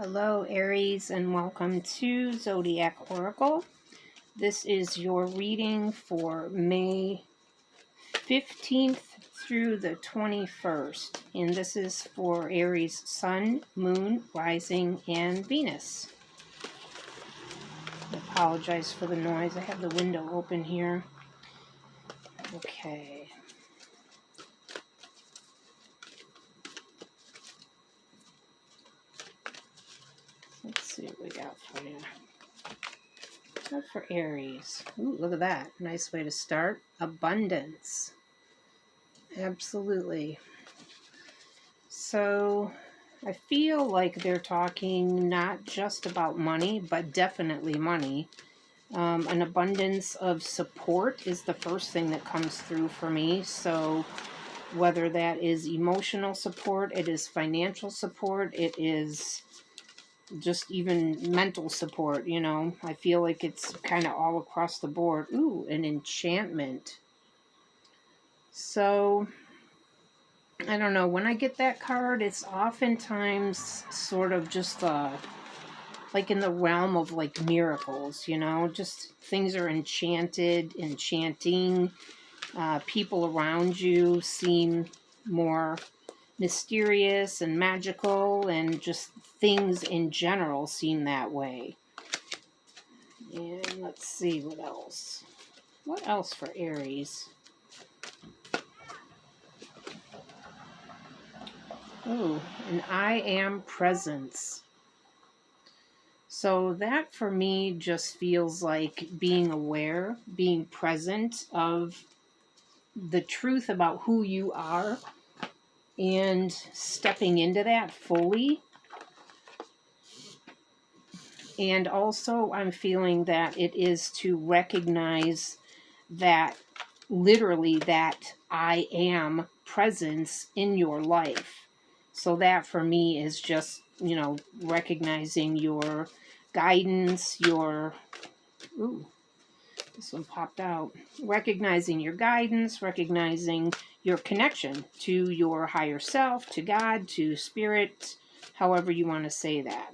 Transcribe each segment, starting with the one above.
Hello, Aries, and welcome to Zodiac Oracle. This is your reading for May 15th through the 21st, and this is for Aries Sun, Moon, Rising, and Venus. I apologize for the noise. I have the window open here. Okay. Let's see what we got for you. What for Aries? Ooh, look at that. Nice way to start. Abundance. Absolutely. So I feel like they're talking not just about money, but definitely money. An abundance of support is the first thing that comes through for me. So whether that is emotional support, it is financial support, it is just even mental support, you know. I feel like it's kind of all across the board. Ooh, an enchantment. So I don't know, when I get that card, it's oftentimes sort of just like in the realm of like miracles, you know, just things are enchanting. People around you seem more mysterious and magical, and just things in general seem that way. And let's see what else. What else for Aries? Ooh, an I am presence. So that for me just feels like being aware, being present of the truth about who you are and stepping into that fully. And also I'm feeling that it is to recognize that literally that I am presence in your life. So that for me is just, you know, recognizing your guidance, your, ooh, this one popped out. Recognizing your guidance, recognizing your connection to your higher self, to God, to spirit, however you want to say that.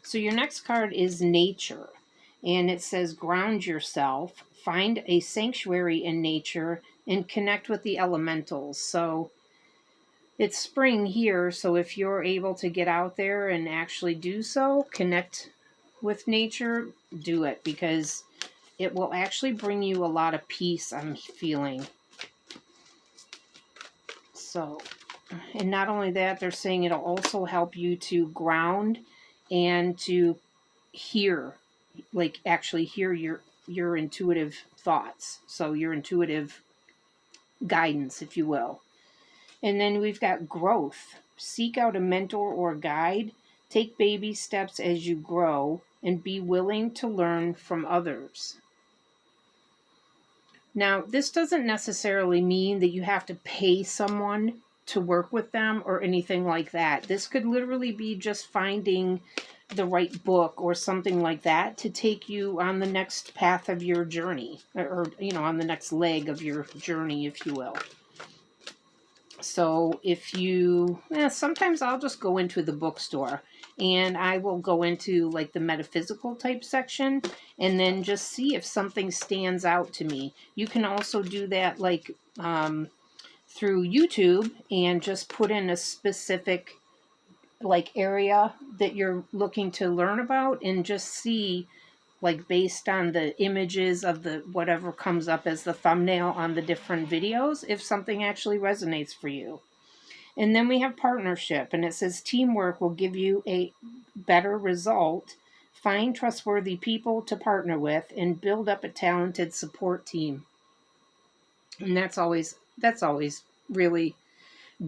So your next card is nature. And it says ground yourself, find a sanctuary in nature, and connect with the elementals. So it's spring here, so if you're able to get out there and actually do so, connect with nature, do it, because it will actually bring you a lot of peace, I'm feeling. So, and not only that, they're saying it'll also help you to ground and to hear, like actually hear your intuitive thoughts. So your intuitive guidance, if you will. And then we've got growth. Seek out a mentor or guide. Take baby steps as you grow and be willing to learn from others. Now, this doesn't necessarily mean that you have to pay someone to work with them or anything like that. This could literally be just finding the right book or something like that to take you on the next path of your journey, or you know, on the next leg of your journey, if you will. So if you, sometimes I'll just go into the bookstore and I will go into like the metaphysical type section and then just see if something stands out to me. You can also do that like through YouTube and just put in a specific like area that you're looking to learn about and just see, like based on the images of the whatever comes up as the thumbnail on the different videos, if something actually resonates for you. And then we have partnership, and it says teamwork will give you a better result. Find trustworthy people to partner with and build up a talented support team. And that's always really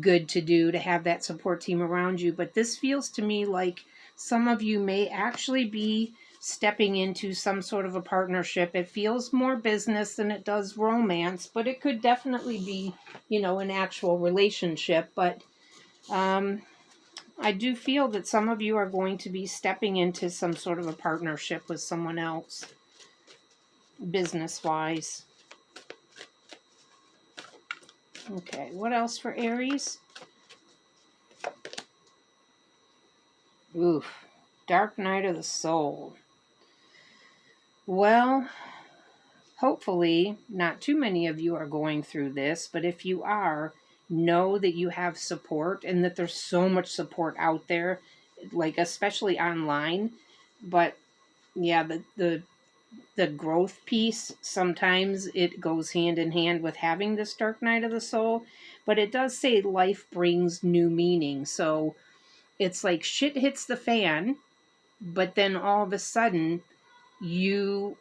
good to do, to have that support team around you. But this feels to me like some of you may actually be stepping into some sort of a partnership. It feels more business than it does romance, but it could definitely be, you know, an actual relationship. But I do feel that some of you are going to be stepping into some sort of a partnership with someone else, business-wise. Okay, what else for Aries? Oof. Dark night of the soul. Well, hopefully not too many of you are going through this, but if you are, know that you have support and that there's so much support out there, like especially online. But yeah, the growth piece, sometimes it goes hand in hand with having this dark night of the soul, but it does say life brings new meaning. So it's like shit hits the fan, but then all of a sudden you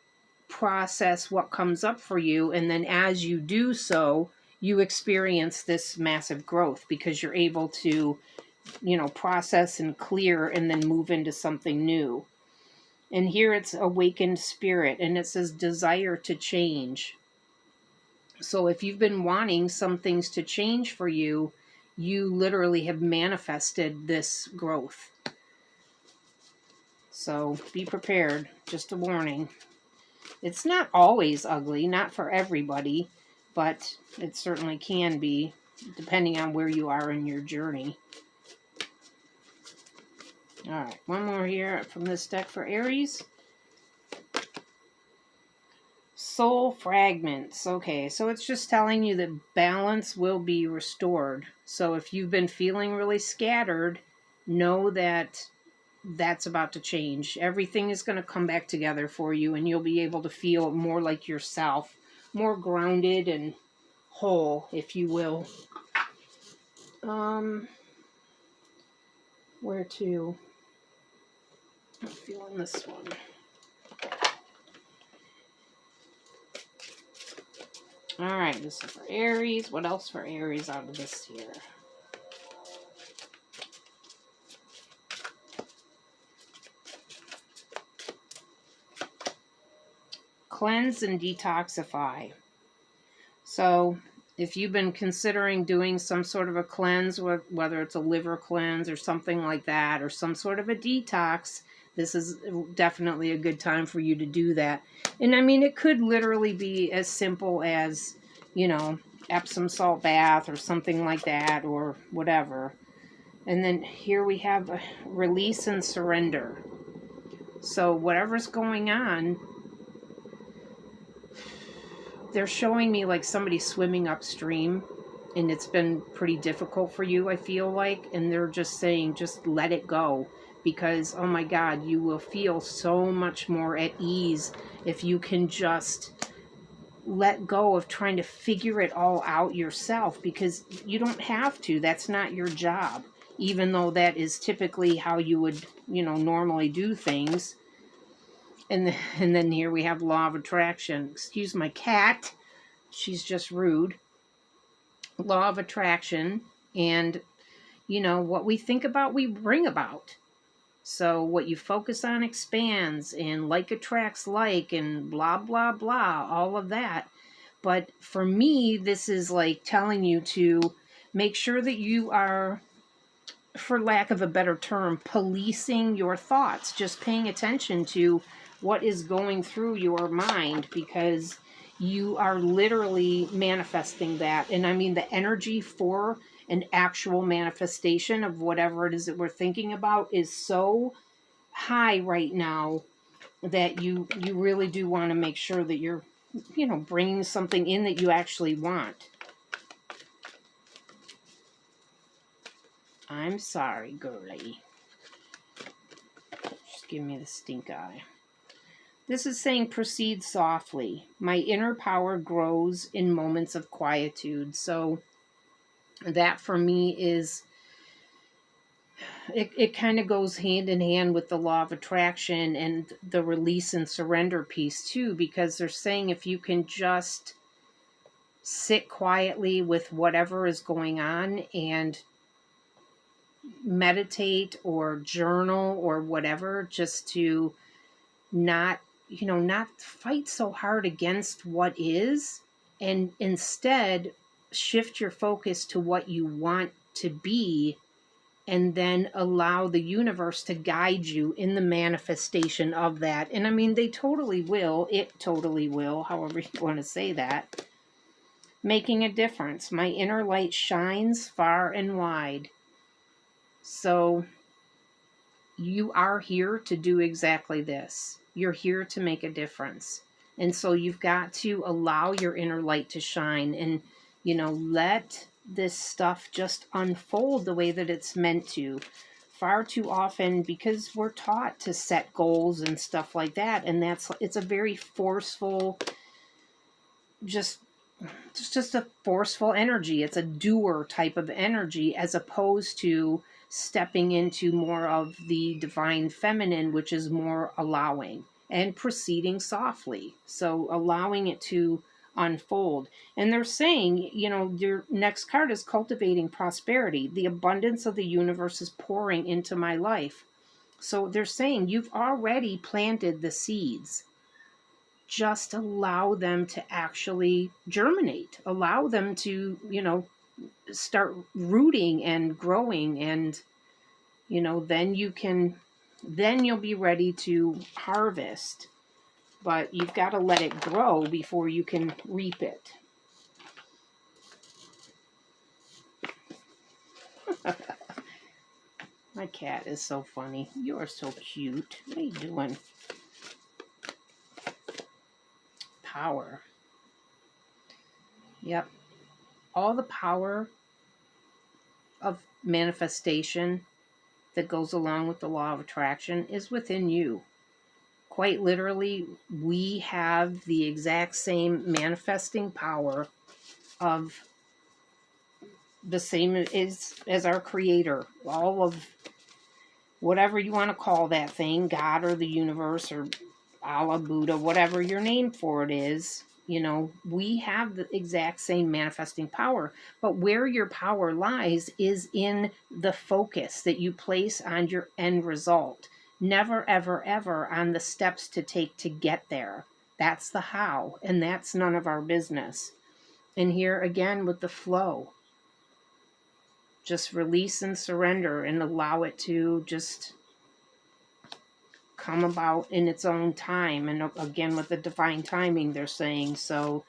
process what comes up for you, and then as you do so, you experience this massive growth because you're able to, process and clear and then move into something new. And here it's awakened spirit, and it says desire to change. So if you've been wanting some things to change for you, you literally have manifested this growth. So be prepared. Just a warning. It's not always ugly, not for everybody, but it certainly can be, depending on where you are in your journey. All right, one more here from this deck for Aries. Soul Fragments. Okay, so it's just telling you that balance will be restored. So if you've been feeling really scattered, know that that's about to change. Everything is going to come back together for you, and you'll be able to feel more like yourself, more grounded and whole, if you will. Where to? I'm feeling this one. All right, this is for Aries. What else for Aries out of this here? Cleanse and detoxify. So if you've been considering doing some sort of a cleanse, whether it's a liver cleanse or something like that, or some sort of a detox, this is definitely a good time for you to do that. And I mean, it could literally be as simple as, Epsom salt bath or something like that, or whatever. And then here we have a release and surrender. So whatever's going on, they're showing me like somebody swimming upstream, and it's been pretty difficult for you, I feel like, and they're just saying, just let it go, because, oh my God, you will feel so much more at ease if you can just let go of trying to figure it all out yourself, because you don't have to. That's not your job, even though that is typically how you would, normally do things. And then here we have law of attraction. Excuse my cat. She's just rude. Law of attraction. And, what we think about, we bring about. So what you focus on expands, and like attracts like, and blah, blah, blah, all of that. But for me, this is like telling you to make sure that you are, for lack of a better term, policing your thoughts, just paying attention to what is going through your mind, because you are literally manifesting that. And I mean, the energy for an actual manifestation of whatever it is that we're thinking about is so high right now that you really do want to make sure that you're, bringing something in that you actually want. I'm sorry, girlie. Just give me the stink eye. This is saying proceed softly. My inner power grows in moments of quietude. So that for me is, it kind of goes hand in hand with the law of attraction and the release and surrender piece too, because they're saying if you can just sit quietly with whatever is going on and meditate or journal or whatever, just to not fight so hard against what is, and instead shift your focus to what you want to be, and then allow the universe to guide you in the manifestation of that. And I mean, they totally will. It totally will, however you want to say that. Making a difference. My inner light shines far and wide. So you are here to do exactly this. You're here to make a difference. And so you've got to allow your inner light to shine and, let this stuff just unfold the way that it's meant to. Far too often, because we're taught to set goals and stuff like that, and it's a very forceful, it's just a forceful energy. It's a doer type of energy, as opposed to stepping into more of the divine feminine, which is more allowing and proceeding softly. So allowing it to unfold. And they're saying, your next card is cultivating prosperity. The abundance of the universe is pouring into my life. So they're saying you've already planted the seeds. Just allow them to actually germinate. Allow them to, start rooting and growing, and then you'll be ready to harvest. But you've got to let it grow before you can reap it. My cat is so funny. You are so cute. What are you doing? Power. Yep. All the power of manifestation that goes along with the law of attraction is within you. Quite literally, we have the exact same manifesting power of the same as our creator. All of whatever you want to call that thing, God or the universe or Allah, Buddha, whatever your name for it is, we have the exact same manifesting power. But where your power lies is in the focus that you place on your end result. Never, ever, ever on the steps to take to get there. That's the how, and that's none of our business. And here again with the flow. Just release and surrender and allow it to just come about in its own time. And again, with the divine timing, they're saying so.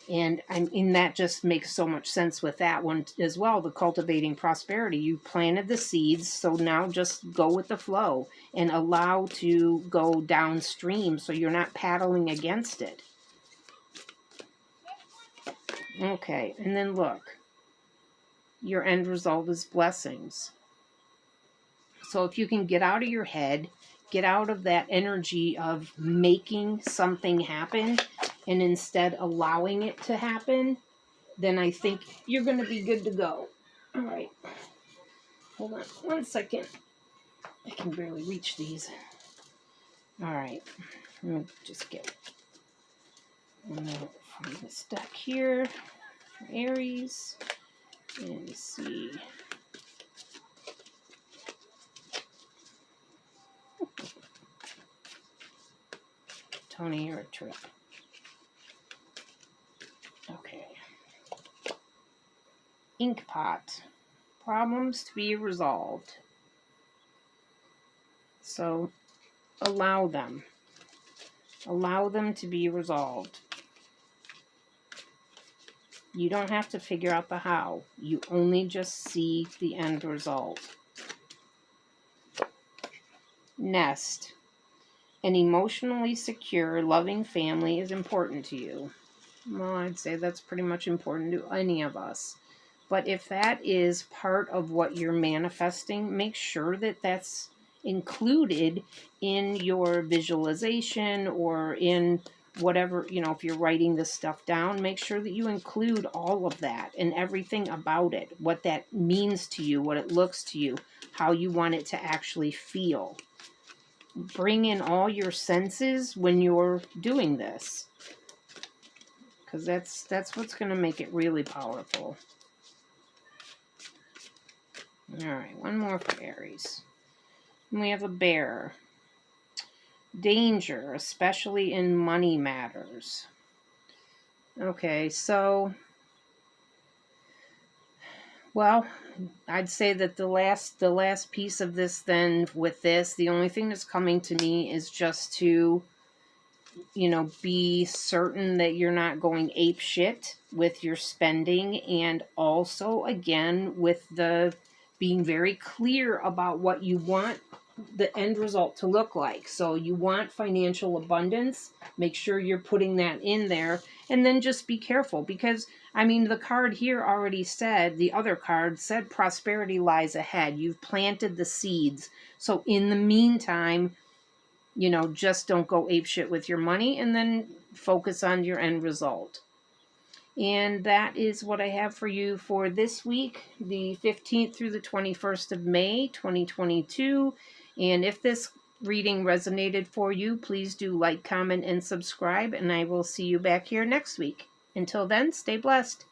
And that just makes so much sense with that one as well. The cultivating prosperity, you planted the seeds, so now just go with the flow and allow to go downstream, so you're not paddling against it. Okay, and then look, your end result is blessings. So if you can get out of your head, get out of that energy of making something happen, and instead allowing it to happen, then I think you're going to be good to go. All right. Hold on 1 second. I can barely reach these. All right. Let me just get one from this deck here for Aries. And see. Tony, you're a trip. Okay. Inkpot. Problems to be resolved. So, allow them. Allow them to be resolved. You don't have to figure out the how. You only just see the end result. Nest. An emotionally secure, loving family is important to you. Well, I'd say that's pretty much important to any of us. But if that is part of what you're manifesting, make sure that that's included in your visualization or in whatever, if you're writing this stuff down, make sure that you include all of that and everything about it, what that means to you, what it looks to you, how you want it to actually feel. Bring in all your senses when you're doing this, because that's what's going to make it really powerful. All right, one more for Aries. And we have a bear. Danger, especially in money matters. Okay, so, well, I'd say that the last piece of this then with this, the only thing that's coming to me is just to, be certain that you're not going ape shit with your spending, and also, again, with the being very clear about what you want the end result to look like. So you want financial abundance, make sure you're putting that in there, and then just be careful because I mean the card here already said, the other card said prosperity lies ahead. You've planted the seeds. So in the meantime, just don't go apeshit with your money and then focus on your end result. And that is what I have for you for this week, the 15th through the 21st of May, 2022. And if this reading resonated for you, please do like, comment, and subscribe. And I will see you back here next week. Until then, stay blessed.